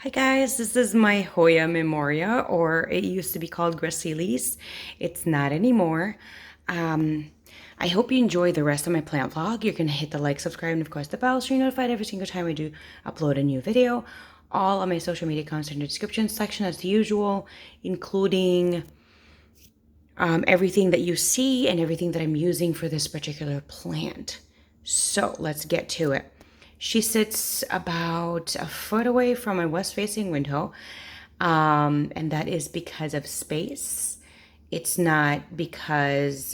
Hi guys, this is my Hoya Memoria, or it used to be called Gracilis. It's not anymore. Um, I hope you enjoy the rest of my plant vlog. You're going to hit the like, subscribe, and of course the bell so you're notified every single time I do upload a new video. All of my social media accounts are in the description section as usual, including everything that you see and everything that I'm using for this particular plant. So let's get to it. She sits about a foot away from my west-facing window, and that is because of space. It's not because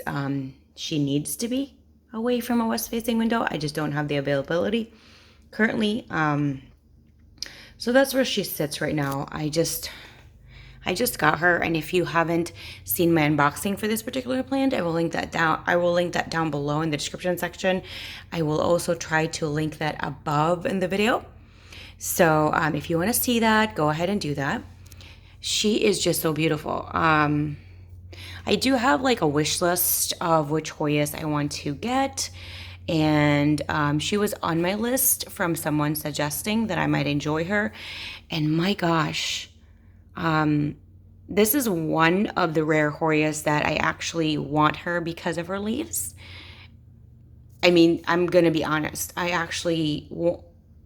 she needs to be away from a west-facing window. I just don't have the availability currently. So that's where she sits right now. I just got her, and if you haven't seen my unboxing for this particular plant, I will link that down. I will link that down below in the description section. I will also try to link that above in the video. So if you want to see that, go ahead and do that. She is just so beautiful. I do have like a wish list of which Hoyas I want to get. And she was on my list from someone suggesting that I might enjoy her. And my gosh, this is one of the rare Hoyas that I actually want her because of her leaves. I mean, I'm going to be honest. I actually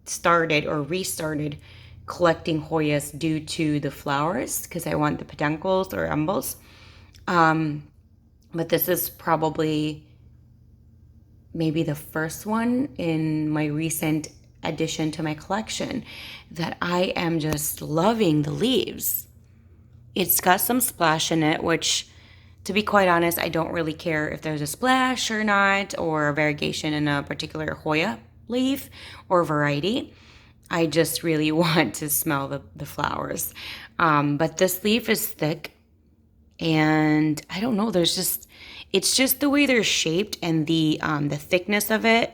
started or restarted collecting Hoyas due to the flowers because I want the peduncles or umbels. But this is probably maybe the first one in my recent addition to my collection that I am just loving the leaves. It's got some splash in it, which, to be quite honest, I don't really care if there's a splash or not, or a variegation in a particular Hoya leaf or variety. I just really want to smell the flowers. But this leaf is thick, and I don't know, it's just the way they're shaped and the thickness of it.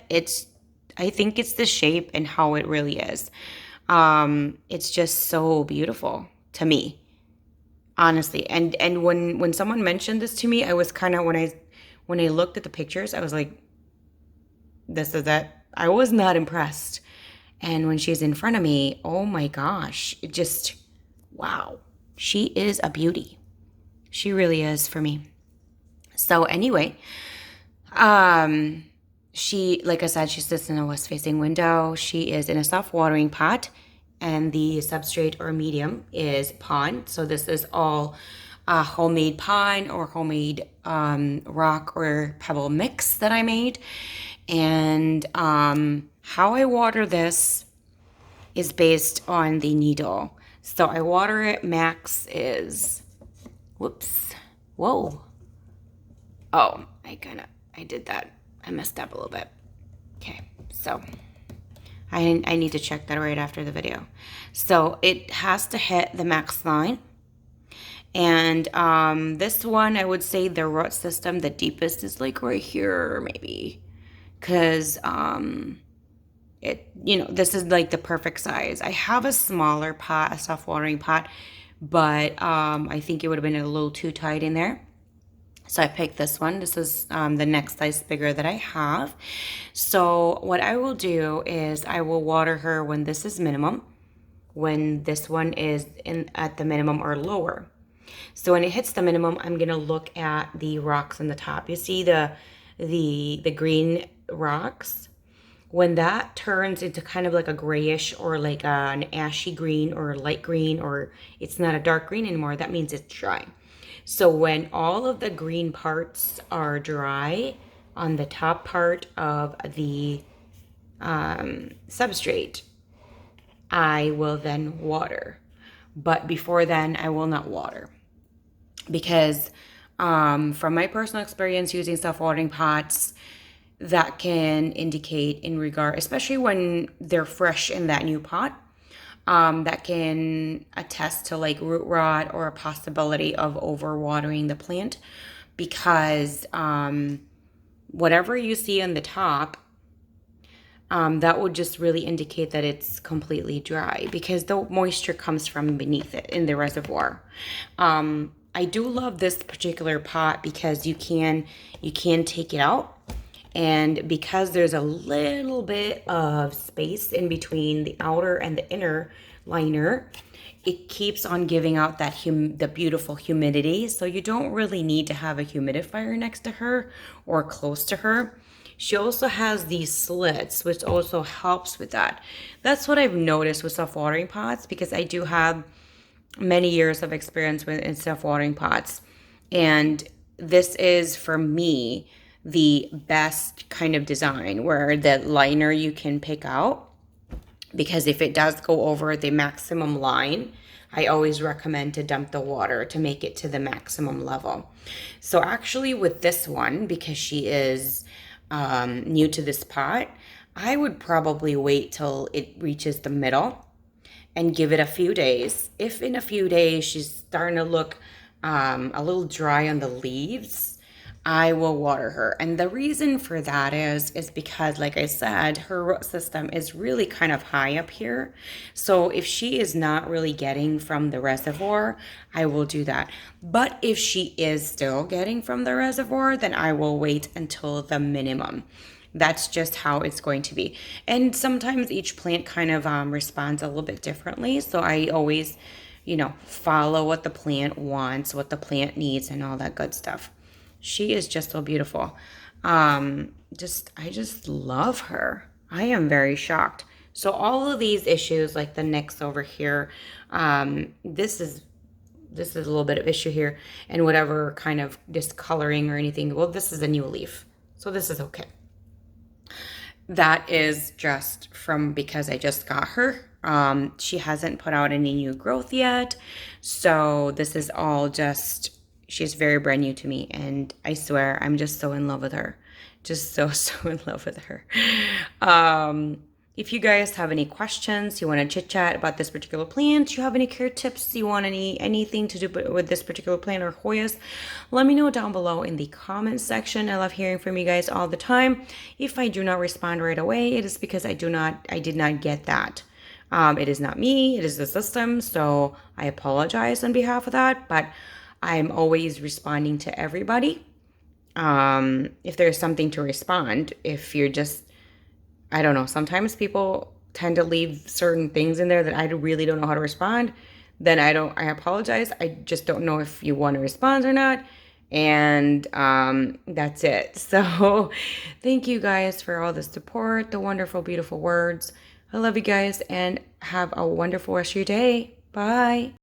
I think it's the shape and how it really is. It's just so beautiful to me. Honestly, and when someone mentioned this to me, I was kind of when I looked at the pictures, I was like, this is that. I was not impressed. And when she's in front of me, oh my gosh, it just, wow. She is a beauty. She really is for me. So anyway, she, like I said, she sits in a west-facing window. She is in a soft watering pot. And the substrate or medium is pine. So this is all homemade pine or homemade rock or pebble mix that I made. And how I water this is based on the needle. So I water it, max is, whoops, whoa. Oh, I did that. I messed up a little bit. Okay, so I need to check that right after the video. So it has to hit the max line. And this one, I would say the root system, the deepest is like right here, maybe. Because, this is like the perfect size. I have a smaller pot, a soft watering pot, but I think it would have been a little too tight in there. So I picked this one. This is the next size bigger that I have. So what I will do is I will water her when this is minimum, when this one is at the minimum or lower. So when it hits the minimum, I'm gonna look at the rocks on the top. You see the green rocks? When that turns into kind of like a grayish or like an ashy green or light green, or it's not a dark green anymore, that means it's dry. So when all of the green parts are dry on the top part of the substrate, I will then water. But before then, I will not water. Because from my personal experience using self-watering pots, that can indicate in regard, especially when they're fresh in that new pot, that can attest to like root rot or a possibility of overwatering the plant, because whatever you see on the top, that would just really indicate that it's completely dry because the moisture comes from beneath it in the reservoir. I do love this particular pot because you can take it out, and because there's a little bit of space in between the outer and the inner liner. It keeps on giving out that the beautiful humidity, so you don't really need to have a humidifier next to her or close to her. She also has these slits, which also helps with that. That's what I've noticed with self-watering pots, because I do have many years of experience in self-watering pots. And this is, for me, the best kind of design where the liner you can pick out, because if it does go over the maximum line, I always recommend to dump the water to make it to the maximum level. So actually with this one, because she is new to this pot, I would probably wait till it reaches the middle and give it a few days. If in a few days she's starting to look a little dry on the leaves, I will water her. And the reason for that is because, like I said, her root system is really kind of high up here. So if she is not really getting from the reservoir, I will do that. But if she is still getting from the reservoir, then I will wait until the minimum. That's just how it's going to be. And sometimes each plant kind of responds a little bit differently. So I always, follow what the plant wants, what the plant needs, and all that good stuff. She is just so beautiful. I just love her. I am very shocked. So all of these issues, like the nicks over here, this is a little bit of issue here, and whatever kind of discoloring or anything. Well, this is a new leaf, so this is okay. That is just from because I just got her. She hasn't put out any new growth yet, so this is all just. She's very brand new to me, and I swear I'm just so in love with her. Just so in love with her. If you guys have any questions, you want to chit chat about this particular plant, you have any care tips, you want anything to do with this particular plant or Hoyas, let me know down below in the comments section. I love hearing from you guys all the time. If I do not respond right away, it is because I did not get that. It is not me, it is the system, so I apologize on behalf of that, but I'm always responding to everybody. If there's something to respond, if you're just, I don't know, sometimes people tend to leave certain things in there that I really don't know how to respond. Then I apologize. I just don't know if you want to respond or not. And that's it. So thank you guys for all the support, the wonderful, beautiful words. I love you guys, and have a wonderful rest of your day. Bye.